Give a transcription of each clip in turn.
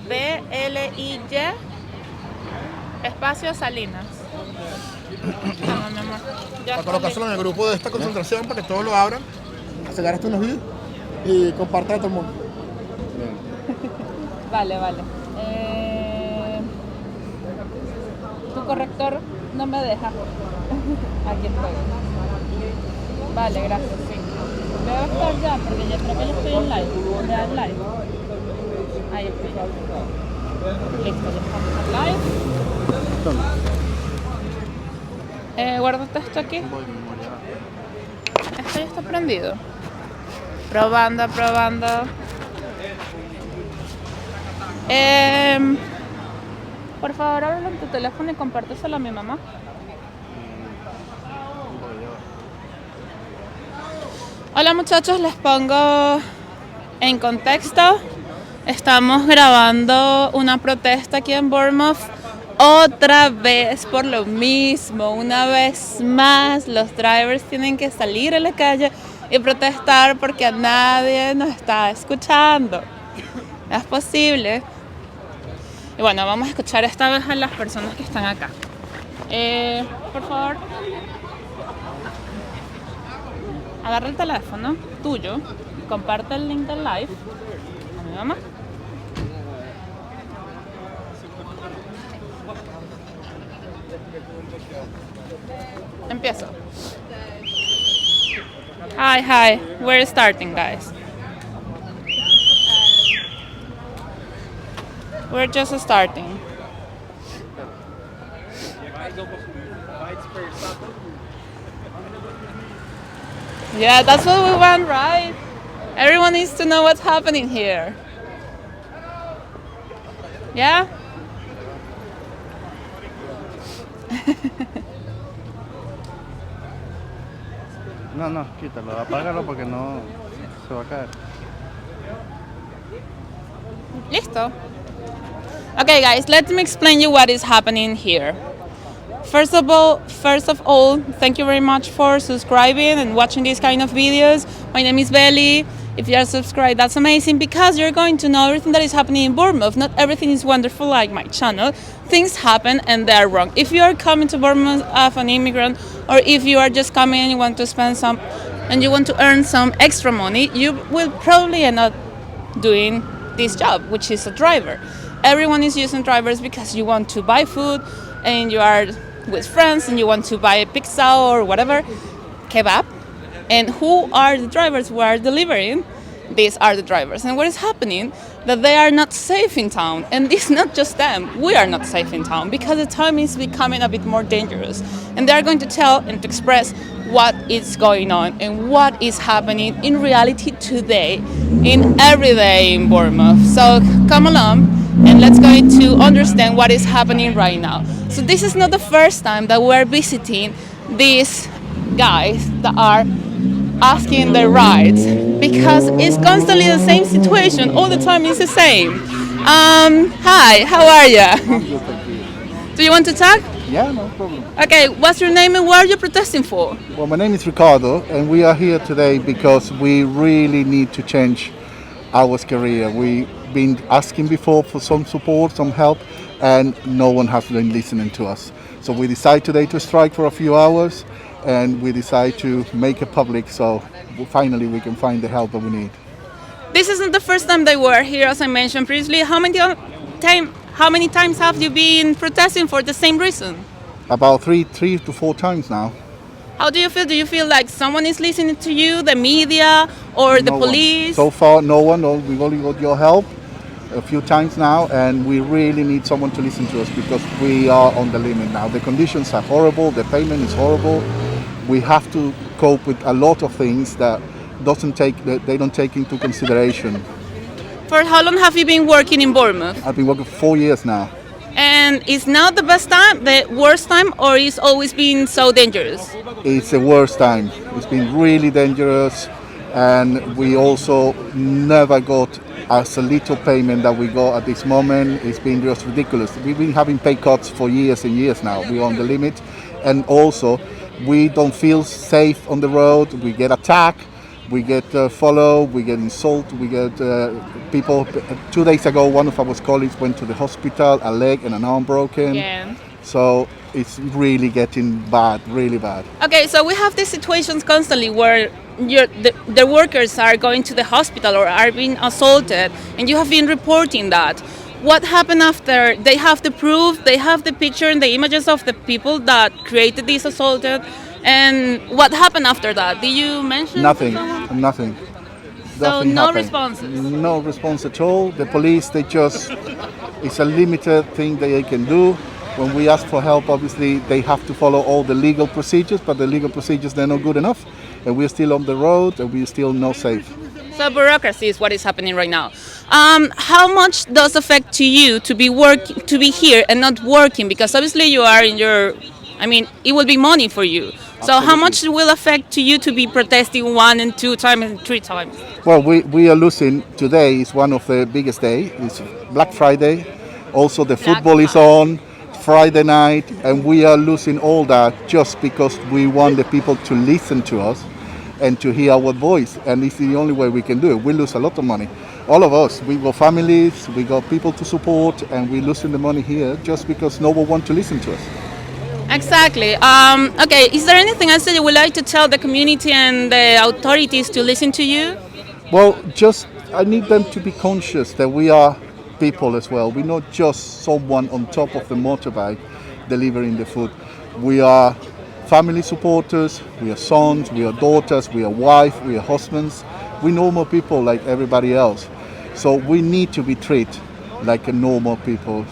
BLIY espacio Salinas. Vamos, mi amor. Ya Para está colocárselo en el listo. grupo de esta concentración para que todos lo abran, sacar esto unos vídeos y compartan a todo el mundo. Vale, vale. Tu corrector no me deja. Aquí estoy. Vale, gracias, sí. Debo estar ya, porque ya creo que ya estoy en live. Ya en live. Ahí estoy. Listo, ya estamos en live. Guárdate esto aquí. Esto ya está prendido. Probando, probando. Por favor, ábrelo en tu teléfono y compárteselo a mi mamá. Hola muchachos, les pongo en contexto. Estamos grabando una protesta aquí en Bournemouth. Otra vez por lo mismo, una vez más los drivers tienen que salir a la calle y protestar porque nadie nos está escuchando. No es posible. Y bueno, vamos a escuchar esta vez a las personas que están acá. Por favor, agarra el teléfono tuyo y comparte el link del live a mi mamá. Empiezo. Hi, we're starting, guys. We're just starting. Yeah, that's what we want, right? Everyone needs to know what's happening here. Yeah? No, quítalo, apágalo porque no se va a caer. Listo. Okay, guys, let me explain you what is happening here. First of all, thank you very much for subscribing and watching these kind of videos. My name is Belly. If you are subscribed, that's amazing because you're going to know everything that is happening in Bournemouth. Not everything is wonderful like my channel. Things happen and they're wrong. If you are coming to Bournemouth as an immigrant, or if you are just coming and you want to spend some, and you want to earn some extra money, you will probably end up doing this job, which is a driver. Everyone is using drivers because you want to buy food and you are with friends and you want to buy a pizza or whatever, kebab. And who are the drivers who are delivering? These are the drivers. And what is happening? That they are not safe in town. And it's not just them. We are not safe in town because the town is becoming a bit more dangerous. And they are going to tell and to express what is going on and what is happening in reality today, in every day in Bournemouth. So come along and let's go to understand what is happening right now. So this is not the first time that we're visiting these guys that are asking their rights because it's constantly the same situation. All the time it's the same. Hi, how are you? I'm good, thank you. Do you want to talk? Yeah, no problem. Okay, what's your name and what are you protesting for? Well, my name is Ricardo, and we are here today because we really need to change our career. We've been asking before for some support, some help, and no one has been listening to us. So we decided today to strike for a few hours, and we decide to make it public so finally we can find the help that we need. This isn't the first time they were here, as I mentioned previously. How many times have you been protesting for the same reason? About three to four times now. How do you feel? Do you feel like someone is listening to you, the media, or the No one. police? So far, no one. No, we've only got your help a few times now, and we really need someone to listen to us because we are on the limit now. The conditions are horrible. The payment is horrible. We have to cope with a lot of things that they don't take into consideration. For how long have you been working in Bournemouth? I've been working for 4 years now. And is now the best time, the worst time, or is always been so dangerous? It's the worst time. It's been really dangerous, and we also never got as a little payment that we got at this moment. It's been just ridiculous. We've been having pay cuts for years and years now. We're on the limit, and also we don't feel safe on the road. We get attacked. We get followed, we get insult, we get people. 2 days ago, one of our colleagues went to the hospital, a leg and an arm broken. Yeah. So it's really getting bad, really bad. Okay, so we have these situations constantly where the workers are going to the hospital or are being assaulted, and you have been reporting that. What happened after? They have the proof, they have the picture and the images of the people that created this assaulted, and what happened after that? Did you mention Nothing, someone? nothing. So Nothing no happened. responses? No response at all. The police, it's a limited thing that they can do. When we ask for help, obviously, they have to follow all the legal procedures, but the legal procedures, they're not good enough. And we're still on the road, and we're still not safe. So bureaucracy is what is happening right now. How much does affect to you to be here and not working? Because obviously you are in your, it will be money for you. So how much will affect to you to be protesting 1 and 2 times and 3 times? Well, we are losing. Today is one of the biggest days. It's Black Friday. Also, the football is on Friday night, and we are losing all that just because we want the people to listen to us and to hear our voice, and it's the only way we can do it. We lose a lot of money. All of us, we got families, we got people to support, and we're losing the money here just because no one wants to listen to us. Exactly. Okay, is there anything else that you would like to tell the community and the authorities to listen to you? Well, I need them to be conscious that we are people as well. We're not just someone on top of the motorbike delivering the food. We are family supporters, we are sons, we are daughters, we are wives, we are husbands. We're normal people like everybody else. So we need to be treated like a normal people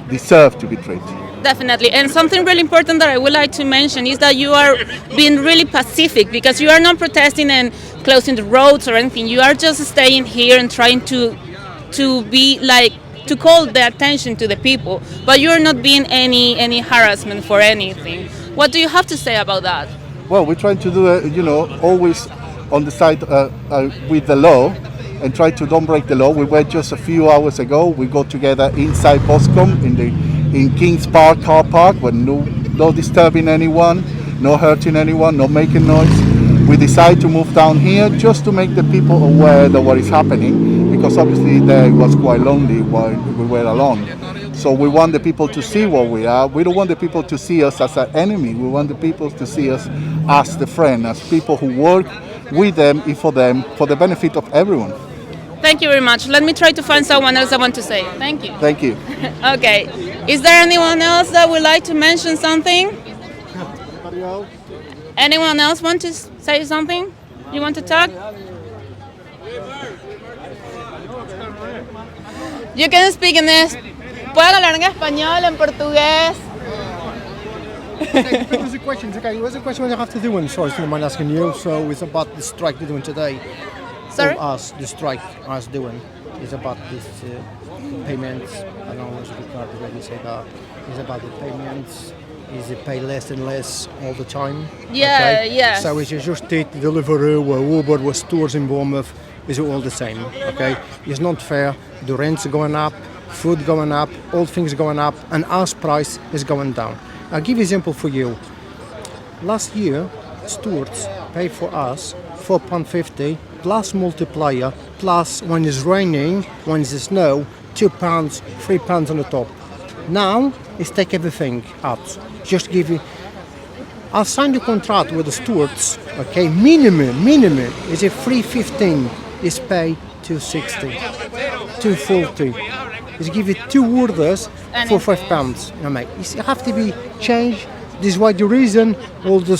deserve to be treated. Definitely. And something really important that I would like to mention is that you are being really pacific, because you are not protesting and closing the roads or anything. You are just staying here and trying to be like, to call the attention to the people, but you're not being any harassment for anything. What do you have to say about that? Well, we're trying to do always on the side with the law, and try to don't break the law. We were just a few hours ago, we got together inside Boscombe in Kings Park car park, with no disturbing anyone, no hurting anyone, no making noise. We decided to move down here just to make the people aware of what is happening, because obviously there it was quite lonely while we were alone. So we want the people to see what we are. We don't want the people to see us as an enemy. We want the people to see us as the friend, as people who work with them and for them, for the benefit of everyone. Thank you very much. Let me try to find someone else I want to say. Thank you. Thank you. Okay. Is there anyone else that would like to mention something? Anyone else want to say something? You want to talk? You can speak in this. Pueden hablar en español, en portugués. Okay, there was a question. Okay, there was a question I have to do. Sorry, if you don't mind asking you. So it's about the strike they're doing today. Sorry? Or us, the strike us doing is about this payments. I don't know what's the card that you say that. It's about the payments. Is it pay less and less all the time? Yeah, okay? yeah. So it's just take Deliveroo or Uber or stores in Bournemouth is all the same. Okay, it's not fair. The rents are going up, food going up, all things going up, and house price is going down. I'll give you an example for you. Last year, stewards pay for us £4.50 plus multiplier plus when it's raining, when it's snow, £2, £3 on the top. Now it's take everything out. Just give you. I'll sign the contract with the stewards. Okay, minimum is a £3.15. Is pay £2.60, £2.40. Is give you 2 orders for £5. Mate, it have to be changed. This is why the reason all the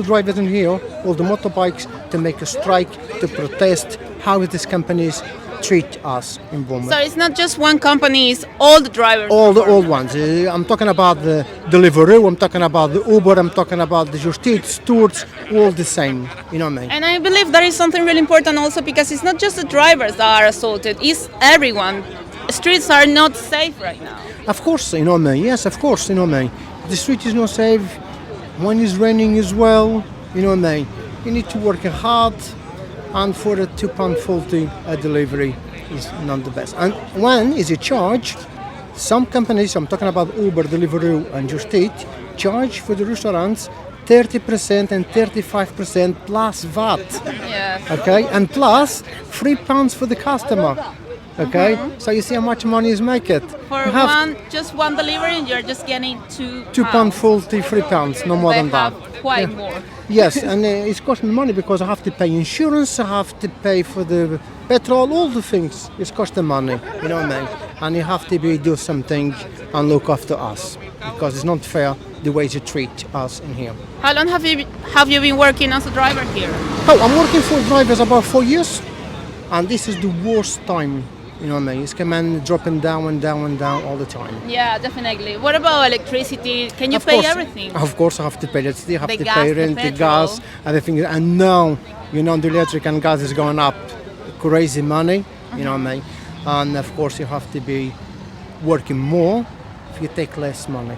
drivers in here, all the motorbikes, to make a strike to protest how these companies treat us in Bournemouth. So it's not just one company, it's all the drivers. All the old ones. I'm talking about the Deliveroo, I'm talking about the Uber, I'm talking about the Just Eat, stewards, all the same. You know what I mean? And I believe that is something really important also, because it's not just the drivers that are assaulted, it's everyone. Streets are not safe right now. Of course, you know what I mean. Yes, of course, you know what I mean. The street is not safe. When it's raining as well, you know what I mean. You need to work hard, and for a £2.40 a delivery is not the best. And when is it charged? Some companies, I'm talking about Uber, Deliveroo, and Just Eat, charge for the restaurants 30% and 35% plus VAT. Yes. Okay, and plus £3 for the customer. Okay, so you see how much money is make it. For You have just one delivery, you're just getting £2.40, £3, no more They than that. have quite more. Yes, and it's costing money because I have to pay insurance, I have to pay for the petrol, all the things. It's costing money, you know what I mean? And you have to do something and look after us because it's not fair the way you treat us in here. How long have you been working as a driver here? Oh, I'm working for drivers about 4 years, and this is the worst time. You know what I mean? It's coming dropping down and down and down all the time. Yeah, definitely. What about electricity? Can you Of pay course, everything? Of course, I have to pay electricity, I have The to gas, pay the rent, the petrol. gas, everything. And now, you know, the electric and gas is going up crazy money, you know what I mean? And of course, you have to be working more if you take less money.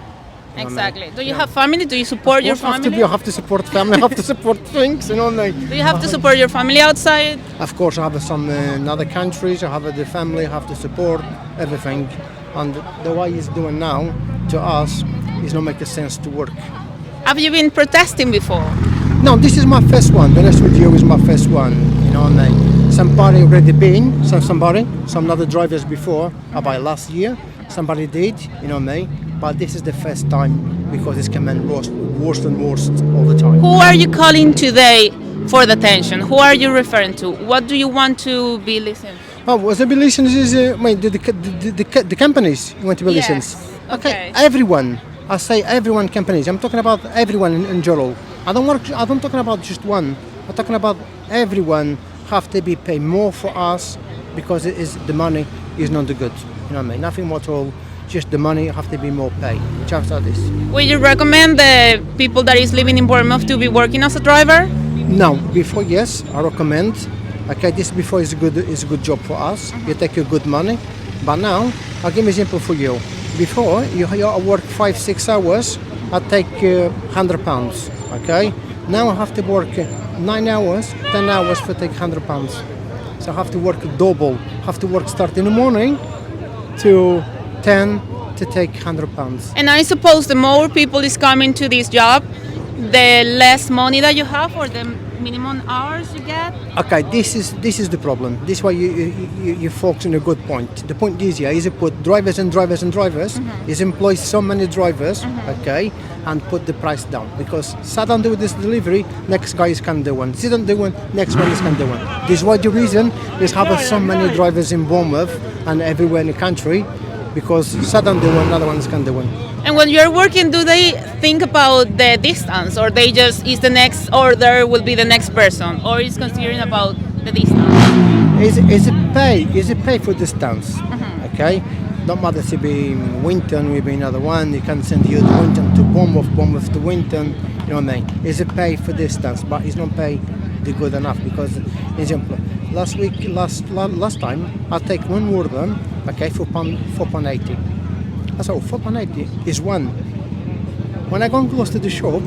You know what I mean? Exactly. Do you have family? Do you support your Of course, family? I have to support family, I have to support things, you know what I mean? Do you have to support your family outside? Of course, I have some in other countries, I have the family, I have to support everything. And the way it's doing now, to us, is not making sense to work. Have you been protesting before? No, this is my first one. The rest with you is my first one. You know what I mean? Somebody already been, some other drivers before, about last year. Somebody did, you know what I mean? But this is the first time because it's coming worse and worse all the time. Who are you calling today for the tension? Who are you referring to? What do you want to be listening to? Oh, what's the listeners is the companies you want to be Yes, listeners. okay. Everyone. I say everyone companies. I'm talking about everyone in general. I don't talking about just one. I'm talking about everyone have to be paid more for us because the money is not the good. You know what I mean? Nothing more at all. Just the money have to be more paid. Just like this. Would you recommend the people that is living in Bournemouth to be working as a driver? No, before yes, I recommend. Okay, this before is a good job for us. You take your good money, but now I'll give an example for you. Before you work 5-6 hours, I take £100. Okay, now I have to work 9 hours, 10 hours for take £100. So I have to work double. Have to work start in the morning to 10 to take £100. And I suppose the more people is coming to this job, the less money that you have or the minimum hours you get? Okay, this is the problem. This is why you focus on a good point. The point is here is to put drivers and drivers and drivers. Is employ so many drivers, okay, and put the price down because Saturn do this delivery, next guy is can do one. Saturn do one, next one is can do one. This is why the reason is have so many drivers in Bournemouth and everywhere in the country because Saturn do one, another one is can do one. And when you're working, do they think about the distance, or they just is the next order will be the next person, or is considering about the distance? Is a pay for distance, okay? Don't matter to be in Winton, we be another one. You can send you to Winton to Bournemouth to Winton. You know what I mean? It's a pay for distance, but it's not pay the good enough because, example, last time I take one order, okay, for £4.80. I said, £4.80 is one. When I go close to the shop,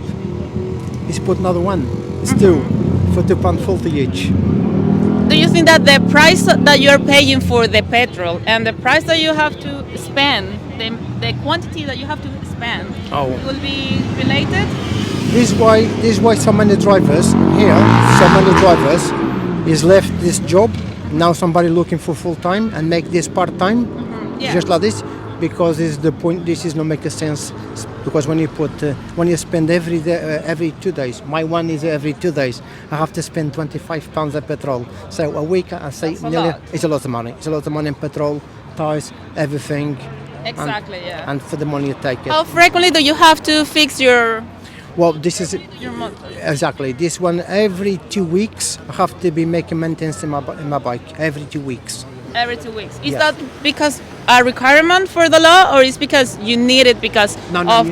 it's put another one. It's two for £2.40 each. Do you think that the price that you're paying for the petrol and the price that you have to spend, the quantity that you have to spend, will be related? This is why so many drivers here, is left this job. Now somebody looking for full time and make this part time, Yeah. just like this. Because is the point. This is not making sense. Because when you spend every day, every 2 days. My one is every 2 days. I have to spend £25 of petrol. So a week, I say That's a nearly. lot. It's a lot of money. It's a lot of money in petrol, tires, everything. Exactly, yeah. And for the money you take it. How frequently do you have to fix your This is motor? exactly this one. Every 2 weeks, I have to be making maintenance in my bike. Every 2 weeks. Every 2 weeks. Is Yes. that because a requirement for the law, or is because you need it because of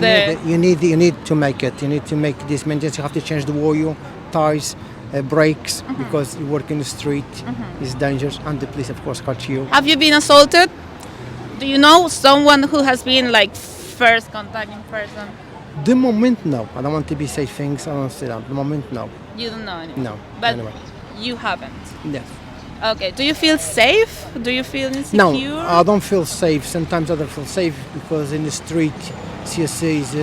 you need to make it. You need to make this maintenance. You have to change the oil, tires, brakes because you work in the street. It's dangerous, and the police, of course, catch you. Have you been assaulted? Do you know someone who has been like first contacting person? The moment, no. I don't want to be say things. I don't say that. The moment, no. You don't know anything. No. But Anyway. you haven't. Yes. Okay. Do you feel safe? Do you feel insecure? No, I don't feel safe. Sometimes I don't feel safe because in the street, CSA is,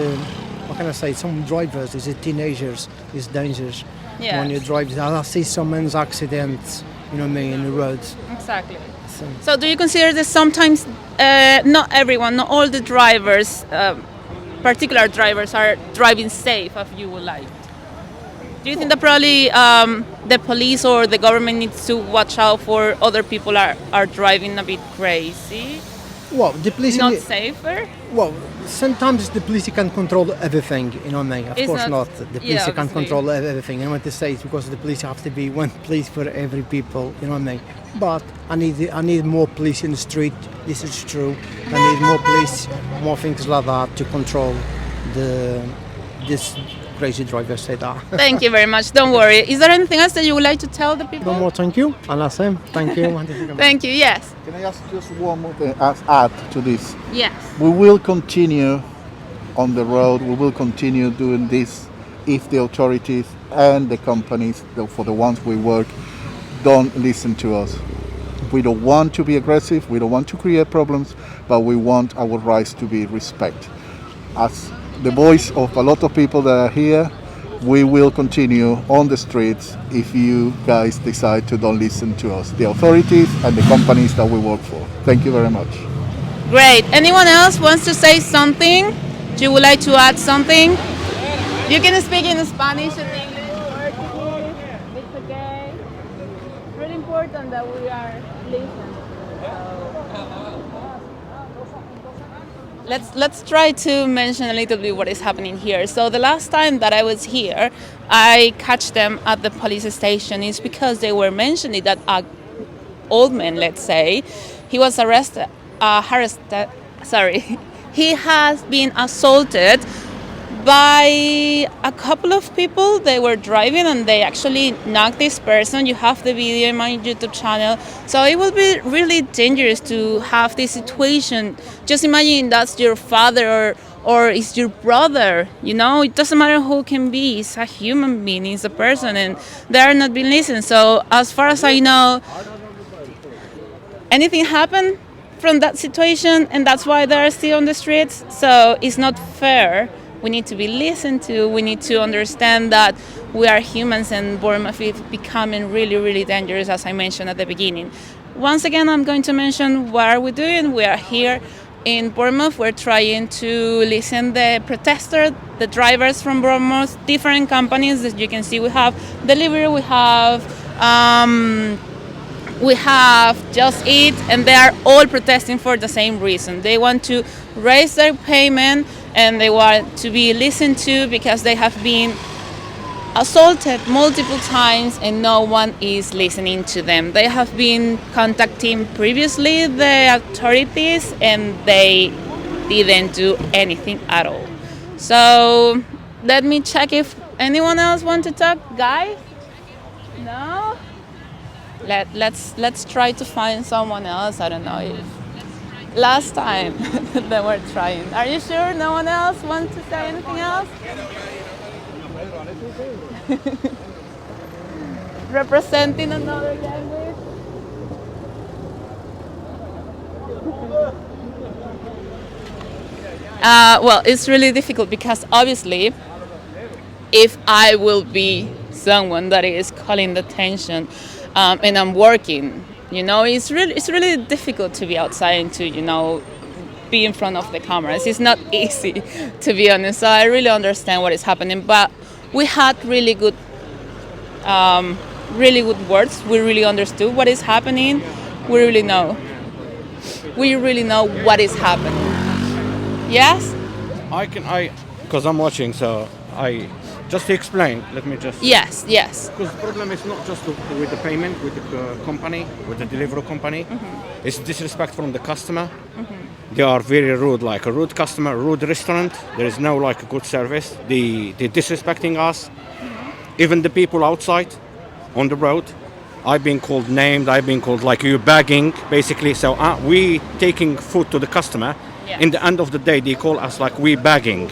can I say, some drivers, is it teenagers, is dangerous. Yes. When you drive, I see some men's accidents, you know what I mean, in the roads. Exactly. So, So do you consider that sometimes not everyone, not all the drivers, particular drivers are driving safe as you would like? Do you think that probably the police or the government needs to watch out for other people are driving a bit crazy, well, the police, not safer? well, sometimes the police can control everything, you know what I mean? Of It's course not- not. The police yeah, can obviously. control everything. I want to say it's because the police have to be one police for every people, you know what I mean? But I need more police in the street. This is true. I need more police, more things like that to control this crazy driver said that. Thank you very much. Don't worry. Is there anything else that you would like to tell the people? No more thank you. And that's him. Thank you. Thank you. Yes. Can I ask just one more thing, add to this? Yes. We will continue on the road, we will continue doing this if the authorities and the companies, for the ones we work, don't listen to us. We don't want to be aggressive, we don't want to create problems, but we want our rights to be respected. As the voice of a lot of people that are here, we will continue on the streets if you guys decide to don't listen to us, the authorities and the companies that we work for. Thank you very much. Great. Anyone else wants to say something? Do you would like to add something? You can speak in Spanish and English, Portuguese. It's okay. It's really important that we are listening. Let's try to mention a little bit what is happening here. So the last time that I was here, I catch them at the police station. It's because they were mentioning that a old man, let's say, he was he has been assaulted by a couple of people. They were driving and they actually knocked this person. You have the video in my YouTube channel. So it will be really dangerous to have this situation. Just imagine that's your father or it's your brother. You know, it doesn't matter who it can be. It's a human being, it's a person, and they are not being listened. So as far as I know, anything happened from that situation, and that's why they're still on the streets. So it's not fair. We need to be listened to. We need to understand that we are humans, and Bournemouth is becoming really, really dangerous, as I mentioned at the beginning. Once again, I'm going to mention what are we doing. We are here in Bournemouth. We're trying to listen the protesters, the drivers from Bournemouth, different companies. As you can see, we have delivery, we have Just Eat, and they are all protesting for the same reason. They want to raise their payment and they want to be listened to because they have been assaulted multiple times and no one is listening to them. They have been contacting previously the authorities and they didn't do anything at all. So let me check if anyone else wants to talk. Guys? No? Let's try to find someone else. I don't know if last time they were trying. Are you sure no one else wants to say anything else? Representing another language. Well, it's really difficult because obviously if I will be someone that is calling the attention and I'm working, you know, it's really difficult to be outside and to, you know, be in front of the cameras. It's not easy, to be honest. So I really understand what is happening. But we had really good words. We really understood what is happening. We really know what is happening. Yes? Because I'm watching, so just to explain, let me just... Yes. Because the problem is not just with the payment, with the company, with the delivery company. Mm-hmm. It's disrespect from the customer. Mm-hmm. They are very rude, like a rude customer, rude restaurant. There is no like a good service. They're disrespecting us. Mm-hmm. Even the people outside on the road. I've been called named, I've been called like you begging, basically. So we taking food to the customer. Yeah. In the end of the day, they call us like we begging.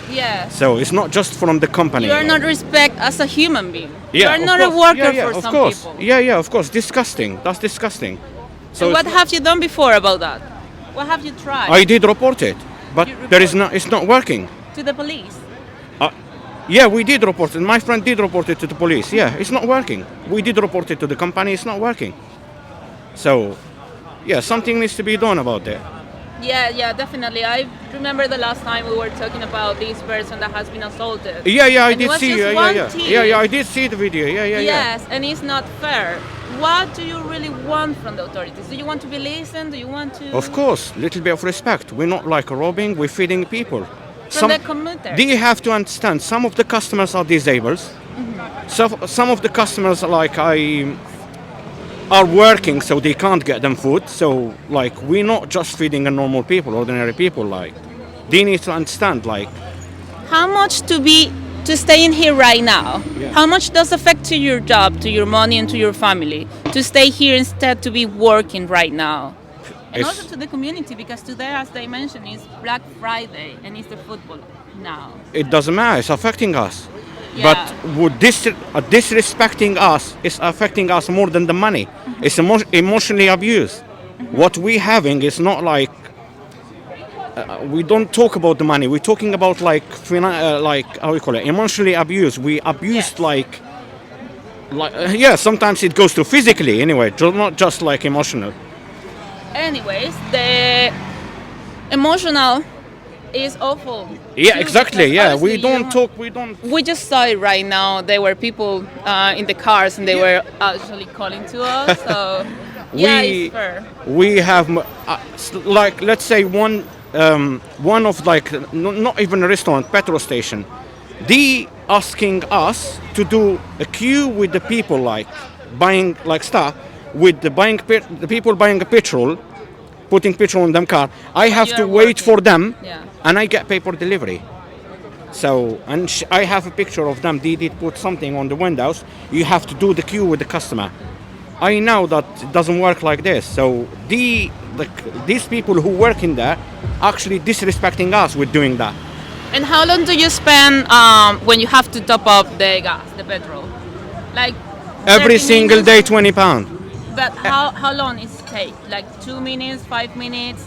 Yeah. So it's not just from the company. You are not respect as a human being. Yeah, you are not a worker for of some course. people. Yeah, of course. Disgusting. That's disgusting. So what have you done before about that? What have you tried? I did report it, but it's not working. to the police? Yeah, we did report it. My friend did report it to the police. Yeah, it's not working. We did report it to the company. It's not working. So, yeah, something needs to be done about that. Yeah, definitely. I remember the last time we were talking about this person that has been assaulted. Yeah, I And it did was see. just Yeah, one yeah, team. yeah, I did see the video. Yeah. Yes, and it's not fair. What do you really want from the authorities? Do you want to be listened? Do you want to... Of course, little bit of respect. We're not like robbing. We're feeding people. From the commuter. Do you have to understand? Some of the customers are disabled. So some of the customers are working, so they can't get them food. So like we're not just feeding a normal people, ordinary people. Like they need to understand. Like How much to stay in here right now? Yeah. How much does affect to your job, to your money, and to your family to stay here instead to be working right now? And It's- also to the community, because today, as they mentioned, is Black Friday and it's the football now. it doesn't matter. It's affecting us. Yeah. But disrespecting us is affecting us more than the money. It's emotionally abuse. What we having is not like we don't talk about the money. We're talking about like how we call it, emotionally abuse. We abused Yes. yeah. Sometimes it goes to physically anyway, not just like emotional. Anyways, the emotional is awful. Yeah, too, exactly. because Yeah, honestly, we don't talk. We don't. We just saw it right now. There were people in the cars and they were actually calling to us. So yeah, it's fair. We have like let's say one of like not even a restaurant, petrol station. They asking us to do a queue with the people like buying like stuff with the people buying a petrol, putting petrol in them car. I have you to are wait working. for them, Yeah. and I get paper delivery. So and I have a picture of them. They did put something on the windows. You have to do the queue with the customer. I know that it doesn't work like this. So these people who work in there actually disrespecting us with doing that. And how long do you spend when you have to top up the gas, the petrol? Like Every 30 single minutes? day, £20. But how long is it take? Like 2 minutes, 5 minutes?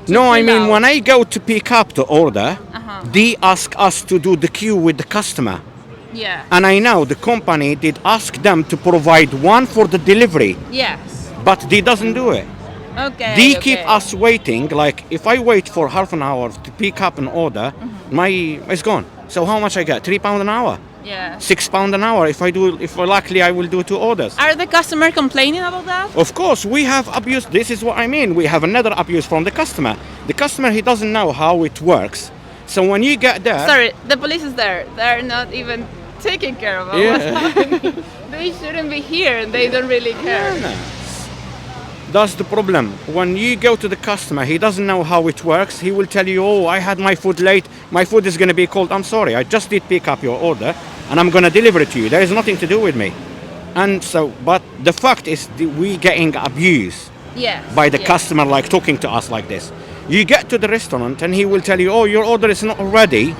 to No, I fill mean out? when I go to pick up the order, Uh-huh. they ask us to do the queue with the customer. Yeah. And I know the company did ask them to provide one for the delivery, Yes. but they doesn't do it. Okay. They okay. keep us waiting. Like if I wait for half an hour to pick up an order, it's gone. So how much I get? £3 an hour, Yeah. £6 an hour. If luckily I will do 2 orders. Are the customer complaining about that? Of course, we have abuse. This is what I mean. We have another abuse from the customer. The customer, he doesn't know how it works. So when you get there, Sorry, the police is there. They're not even taking care of what's Yeah. happening. They shouldn't be here. They don't really care. that's the problem. When you go to the customer, he doesn't know how it works. He will tell you, "Oh, I had my food late. My food is going to be cold." I'm sorry, I just did pick up your order, and I'm going to deliver it to you. There is nothing to do with me. And so, but the fact is, we getting abused Yes. by the yes. customer, like talking to us like this. You get to the restaurant and he will tell you, "Oh, your order is not ready."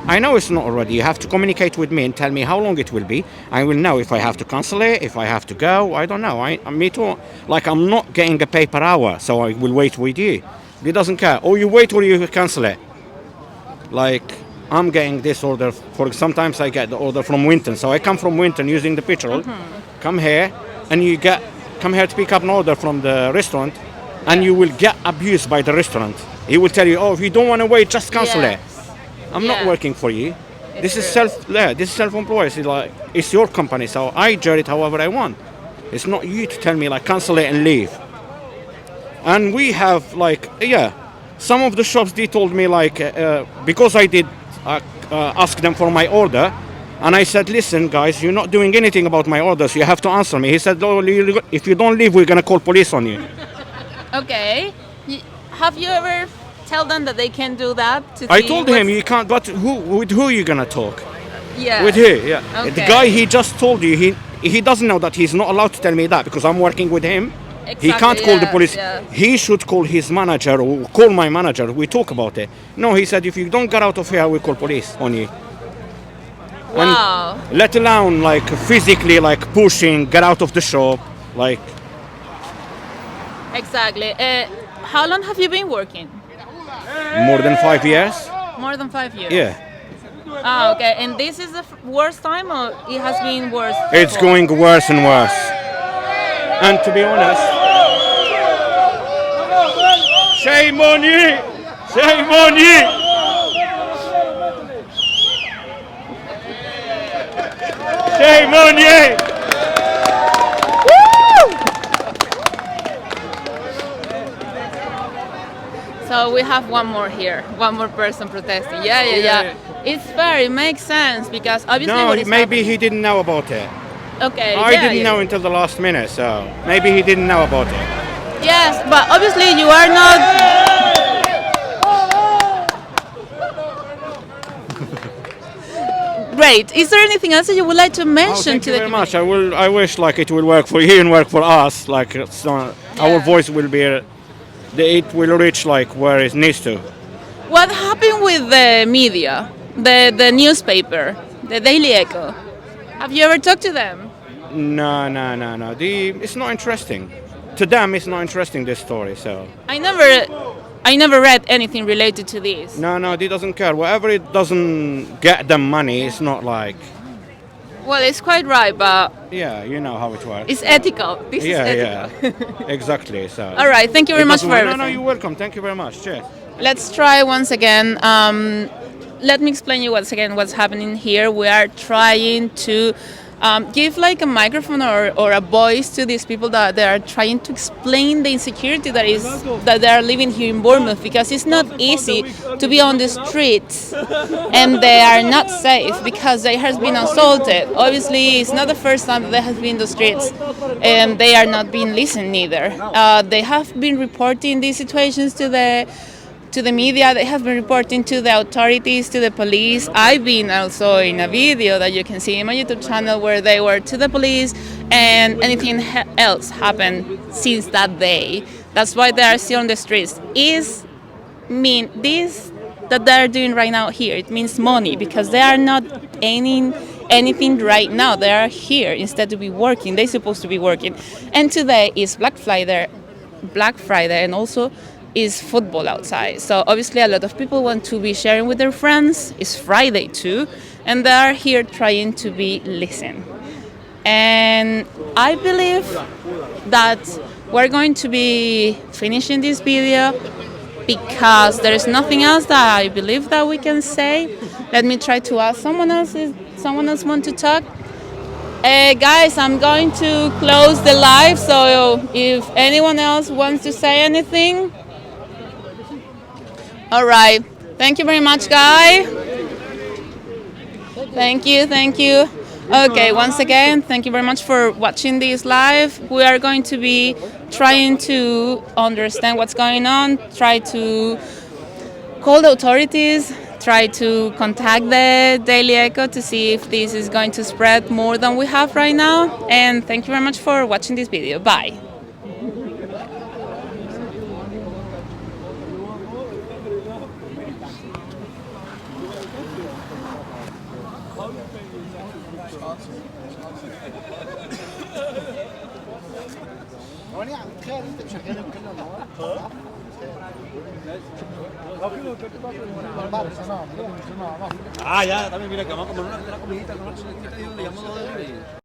I know it's not ready. You have to communicate with me and tell me how long it will be. I will know if I have to cancel it, if I have to go. I don't know. Me too. Like I'm not getting a pay per hour, so I will wait with you. He doesn't care. Or you wait or you cancel it. Like I'm getting this order. Sometimes I get the order from Winton, so I come from Winton using the petrol. Come here, and come here to pick up an order from the restaurant, and you will get abused by the restaurant. He will tell you, "Oh, if you don't want to wait, just cancel it." I'm not Yeah. working for you. It's This is true. this is self-employed. It's your company, so I judge it however I want. It's not you to tell me like cancel it and leave. And we have some of the shops they told me because I did ask them for my order, and I said, "Listen, guys, you're not doing anything about my orders. You have to answer me." He said, "Oh, if you don't leave, we're gonna call police on you." Okay. Have you ever tell them that they can do that? I told him you can't. But with who you gonna talk? Yeah. With who? Yeah. The Okay. guy he just told you he doesn't know that he's not allowed to tell me that because I'm working with him. He Exactly, can't call the yeah, police. yeah. He should call his manager or call my manager. We talk about it. No, he said if you don't get out of here, we call police on you. Wow. Let alone like physically like pushing, get out of the shop, like. Exactly. How long have you been working? More than 5 years? More than 5 years. Yeah. Ah, okay. And this is the worst time, or it has been worse? It's before? going worse and worse. And to be honest, shame on you! Shame on you! Shame on you! So we have one more here, one more person protesting. Yeah. It's fair. It makes sense because obviously. No, what is maybe he didn't know about it. Okay. I didn't know until the last minute, so maybe he didn't know about it. Yes, but obviously you are not. Great. Is there anything else that you would like to mention Thank to you the very much. community? I wish like it will work for you and work for us. Like it's not, our voice will be, it will reach like where it needs to. What happened with the media, the newspaper, the Daily Echo? Have you ever talked to them? No. It's not interesting. To them, it's not interesting, this story. So I never read anything related to this. no, they doesn't care. Whatever it doesn't get them money, it's not like. Well, it's quite right, but Yeah, you know how it works. it's ethical. This is ethical. Yeah, exactly. So. All right. Thank you very much for everything. No, you're welcome. Thank you very much. Cheers. Let's try once again. Let me explain you once again what's happening here. We are trying to give like a microphone or a voice to these people that they are trying to explain the insecurity that they are living here in Bournemouth, because it's not easy to be on the streets and they are not safe because they have been assaulted. Obviously, it's not the first time that they have been in the streets and they are not being listened either. They have been reporting these situations to the media. They have been reporting to the authorities, to the police. I've been also in a video that you can see in my YouTube channel where they were to the police, and anything else happened since that day. That's why they are still on the streets. This that they are doing right now here, it means money, because they are not earning anything right now. They are here instead to be working. They're supposed to be working. And today is Black Friday, and also is football outside. So obviously a lot of people want to be sharing with their friends. It's Friday too, and they are here trying to be listened. And I believe that we're going to be finishing this video because there is nothing else that I believe that we can say. Let me try to ask someone else. Is someone else want to talk? Guys, I'm going to close the live, so if anyone else wants to say anything. All right. Thank you very much, Guy. Thank you. Okay, once again, thank you very much for watching this live. We are going to be trying to understand what's going on, try to call the authorities, try to contact the Daily Echo to see if this is going to spread more than we have right now. And thank you very much for watching this video. Bye. Ah, ya, también mira que vamos a comer una comidita con la chiquita y le llamo